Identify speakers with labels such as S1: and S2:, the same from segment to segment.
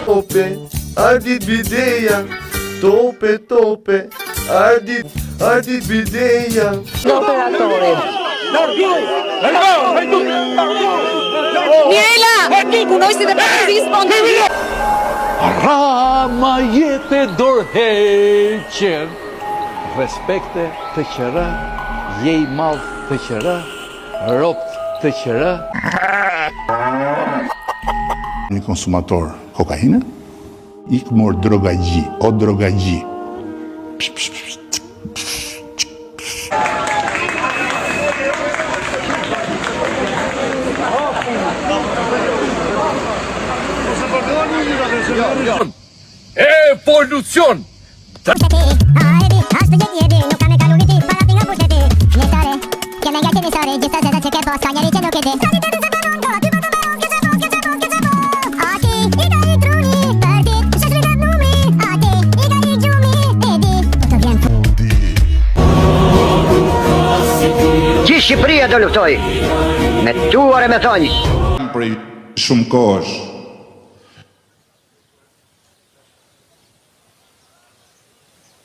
S1: Tope, ardit bideja, tope, ardit bideja.
S2: Operatorin. Mirela, punoj si dhe përgjithis po
S3: Rama jetë dorëheqen. Respekte të qëra, jej malë të qëra, ropt të qëra.
S4: Një konsumator kokaine, ikë morë drogagji, o drogagji.
S3: Evolucion!
S5: Gjithë Shqipëria do luftoj, me tuar e me thonjë.
S4: Prej shumë kohësh,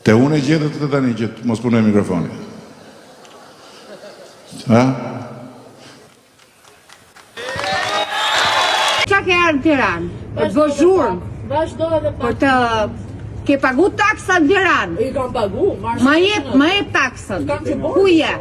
S4: te unë e gjetët të tani që të mos punoj mikrofoni. Ha?
S6: Qa ke arë në Tiranë? Për të vëzhurë? Për të... Ke pagu taksa në Tiranë? I kam pagu. Ma jep taksën. Ku je?